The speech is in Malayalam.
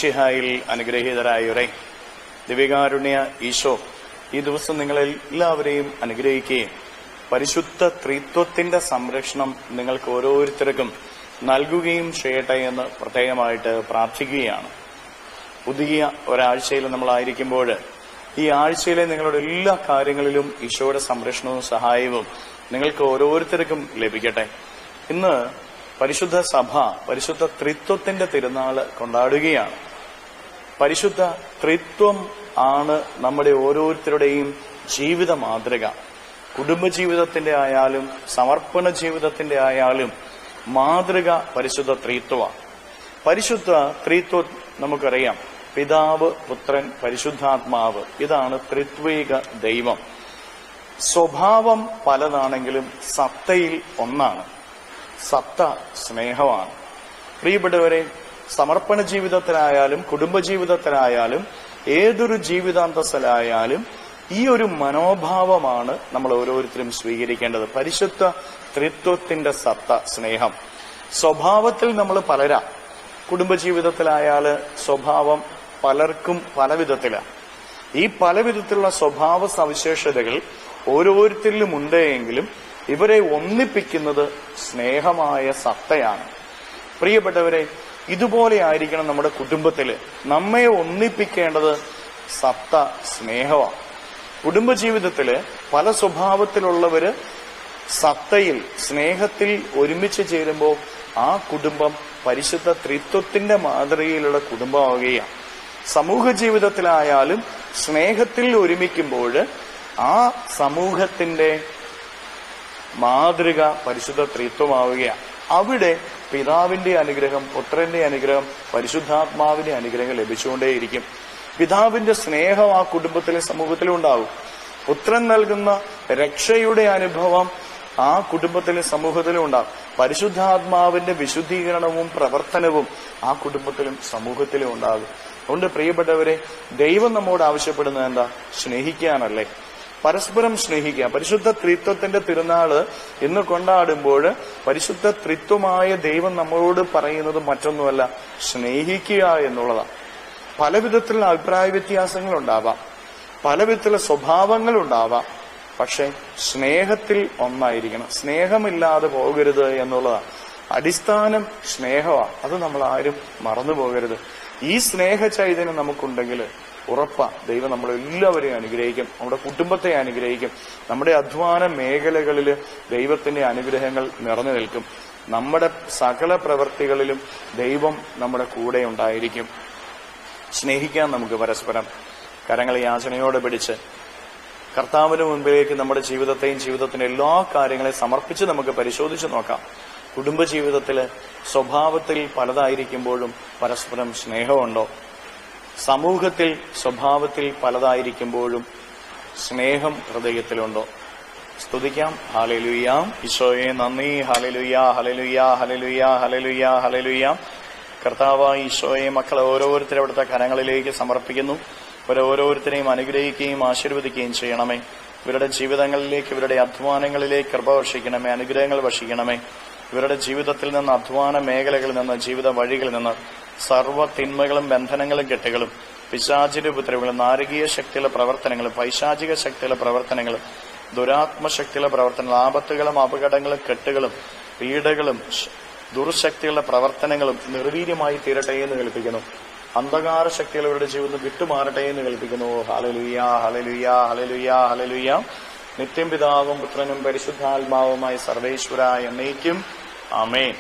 മിശിഹായിൽ അനുഗ്രഹീതരായവരെ, ദിവ്യകാരുണ്യ ഈശോ ഈ ദിവസം നിങ്ങളെല്ലാവരെയും അനുഗ്രഹിക്കുകയും പരിശുദ്ധ ത്രിത്വത്തിന്റെ സംരക്ഷണം നിങ്ങൾക്ക് ഓരോരുത്തർക്കും നൽകുകയും ചെയ്യട്ടെ എന്ന് പ്രത്യേകമായിട്ട് പ്രാർത്ഥിക്കുകയാണ്. പുതിയ ഒരാഴ്ചയിൽ നമ്മളായിരിക്കുമ്പോൾ ഈ ആഴ്ചയിലെ നിങ്ങളുടെ എല്ലാ കാര്യങ്ങളിലും ഈശോയുടെ സംരക്ഷണവും സഹായവും നിങ്ങൾക്ക് ഓരോരുത്തർക്കും ലഭിക്കട്ടെ. ഇന്ന് പരിശുദ്ധ സഭ പരിശുദ്ധ ത്രിത്വത്തിന്റെ തിരുനാള് കൊണ്ടാടുകയാണ്. പരിശുദ്ധ ത്രിത്വം ആണ് നമ്മുടെ ഓരോരുത്തരുടെയും ജീവിത മാതൃക. കുടുംബജീവിതത്തിന്റെ ആയാലും സമർപ്പണ ജീവിതത്തിന്റെ ആയാലും മാതൃക പരിശുദ്ധ ത്രിത്വമാണ്. പരിശുദ്ധ ത്രിത്വം നമുക്കറിയാം, പിതാവ്, പുത്രൻ, പരിശുദ്ധാത്മാവ്. ഇതാണ് ത്രിത്വിക ദൈവം. സ്വഭാവം പലതാണെങ്കിലും സത്തയിൽ ഒന്നാണ്. സത്ത സ്നേഹമാണ്. പ്രിയപ്പെട്ടവരെ, സമർപ്പണ ജീവിതത്തിലായാലും കുടുംബജീവിതത്തിലായാലും ഏതൊരു ജീവിതാന്തസ്സിലായാലും ഈ ഒരു മനോഭാവമാണ് നമ്മൾ ഓരോരുത്തരും സ്വീകരിക്കേണ്ടത്. പരിശുദ്ധ ത്രിത്വത്തിന്റെ സത്ത സ്നേഹം. സ്വഭാവത്തിൽ നമ്മൾ പലരാ. കുടുംബജീവിതത്തിലായാല് സ്വഭാവം പലർക്കും പല വിധത്തിലാണ്. ഈ പല വിധത്തിലുള്ള സ്വഭാവ സവിശേഷതകൾ ഓരോരുത്തരിലും ഉണ്ട് എങ്കിലും ഇവരെ ഒന്നിപ്പിക്കുന്നത് സ്നേഹമായ സത്തയാണ്. പ്രിയപ്പെട്ടവരെ, ഇതുപോലെ ആയിരിക്കണം നമ്മുടെ കുടുംബത്തില്. നമ്മെ ഒന്നിപ്പിക്കേണ്ടത് സത്ത സ്നേഹമാണ്. കുടുംബജീവിതത്തില് പല സ്വഭാവത്തിലുള്ളവര് സത്തയിൽ സ്നേഹത്തിൽ ഒരുമിച്ച് ചേരുമ്പോൾ ആ കുടുംബം പരിശുദ്ധ ത്രിത്വത്തിന്റെ മാതൃകയിലുള്ള കുടുംബമാവുകയാണ്. സമൂഹ ജീവിതത്തിലായാലും സ്നേഹത്തിൽ ഒരുമിക്കുമ്പോൾ ആ സമൂഹത്തിന്റെ മാതൃക പരിശുദ്ധ ത്രിത്വമാവുകയാണ്. അവിടെ പിതാവിന്റെ അനുഗ്രഹം, പുത്രന്റെ അനുഗ്രഹം, പരിശുദ്ധാത്മാവിന്റെ അനുഗ്രഹം ലഭിച്ചുകൊണ്ടേയിരിക്കും. പിതാവിന്റെ സ്നേഹം ആ കുടുംബത്തിലെ സമൂഹത്തിലും ഉണ്ടാവും. പുത്രൻ നൽകുന്ന രക്ഷയുടെ അനുഭവം ആ കുടുംബത്തിലെ സമൂഹത്തിലും ഉണ്ടാവും. പരിശുദ്ധാത്മാവിന്റെ വിശുദ്ധീകരണവും പ്രവർത്തനവും ആ കുടുംബത്തിലും സമൂഹത്തിലും ഉണ്ടാകും. അതുകൊണ്ട് പ്രിയപ്പെട്ടവരെ, ദൈവം നമ്മോട് ആവശ്യപ്പെടുന്നത് എന്താ? സ്നേഹിക്കാനല്ലേ? പരസ്പരം സ്നേഹിക്കുക. പരിശുദ്ധ ത്രിത്വത്തിന്റെ തിരുനാള് ഇന്ന് കൊണ്ടാടുമ്പോൾ പരിശുദ്ധ ത്രിത്വമായ ദൈവം നമ്മളോട് പറയുന്നത് മറ്റൊന്നുമല്ല, സ്നേഹിക്കുക എന്നുള്ളതാണ്. പല വിധത്തിലുള്ള അഭിപ്രായ വ്യത്യാസങ്ങൾ ഉണ്ടാവാം, പല വിധത്തിലുള്ള സ്വഭാവങ്ങൾ ഉണ്ടാവാം. പക്ഷെ സ്നേഹത്തിൽ ഒന്നായിരിക്കണം. സ്നേഹമില്ലാതെ പോകരുത് എന്നുള്ളതാണ്. അടിസ്ഥാനം സ്നേഹമാണ്. അത് നമ്മൾ ആരും മറന്നു പോകരുത്. ഈ സ്നേഹ ചൈതന്യം നമുക്കുണ്ടെങ്കിൽ ഉറപ്പാ ദൈവം നമ്മളെല്ലാവരെയും അനുഗ്രഹിക്കും. നമ്മുടെ കുടുംബത്തെ അനുഗ്രഹിക്കും. നമ്മുടെ അധ്വാന മേഖലകളിൽ ദൈവത്തിന്റെ അനുഗ്രഹങ്ങൾ നിറഞ്ഞു നിൽക്കും. നമ്മുടെ സകല പ്രവൃത്തികളിലും ദൈവം നമ്മുടെ കൂടെ ഉണ്ടായിരിക്കും. സ്നേഹിക്കാൻ നമുക്ക് പരസ്പരം കരങ്ങൾ യാചനയോടെ പിടിച്ച് കർത്താവിന് മുൻപിലേക്ക് നമ്മുടെ ജീവിതത്തെയും ജീവിതത്തിന്റെ എല്ലാ കാര്യങ്ങളെയും സമർപ്പിച്ച് നമുക്ക് പരിശോധിച്ച് നോക്കാം. കുടുംബജീവിതത്തില് സ്വഭാവത്തിൽ പലതായിരിക്കുമ്പോഴും പരസ്പരം സ്നേഹമുണ്ടോ? സമൂഹത്തിൽ സ്വഭാവത്തിൽ പലതായിരിക്കുമ്പോഴും സ്നേഹം ഹൃദയത്തിലുണ്ടോ? സ്തുതിക്കാം. ഹല്ലേലൂയ. ഈശോയെ നന്ദി. Hallelujah, hallelujah, hallelujah, hallelujah, hallelujah. കർത്താവായ ഈശോയെ, മക്കളെ ഓരോരുത്തരും അവിടുത്തെ കരങ്ങളിലേക്ക് സമർപ്പിക്കുന്നു. ഇവരോരോരുത്തരെയും അനുഗ്രഹിക്കുകയും ആശീർവദിക്കുകയും ചെയ്യണമേ. ഇവരുടെ ജീവിതങ്ങളിലേക്ക്, ഇവരുടെ അധ്വാനങ്ങളിലേക്ക് കൃപ വർഷിക്കണമേ, അനുഗ്രഹങ്ങൾ വർഷിക്കണമേ. ഇവരുടെ ജീവിതത്തിൽ നിന്ന്, അധ്വാന മേഖലകളിൽ നിന്ന്, ജീവിത വഴികളിൽ നിന്ന് സർവ്വ തിന്മകളും ബന്ധനങ്ങളും കെട്ടുകളും പിശാചിന്റെ ഉപദ്രവങ്ങളും നാരകീയ ശക്തിയുള്ള പ്രവർത്തനങ്ങളും പൈശാചിക ശക്തിയുള്ള പ്രവർത്തനങ്ങളും ദുരാത്മശക്തിയുള്ള പ്രവർത്തനങ്ങളും ആപത്തുകളും അപകടങ്ങളും കെട്ടുകളും പീഡകളും ദുർശക്തികളുടെ പ്രവർത്തനങ്ങളും നിർവീര്യമായി തീരട്ടെ എന്ന് കൽപ്പിക്കുന്നു. അന്ധകാര ശക്തികൾ ഇവരുടെ ജീവിതം വിട്ടുമാറട്ടെ എന്ന് കൽപ്പിക്കുന്നു. Hallelujah, hallelujah, hallelujah, hallelujah. നിത്യം പിതാവും പുത്രനും പരിശുദ്ധാത്മാവുമായി സർവേശ്വര എന്നേക്കും ആമേൻ.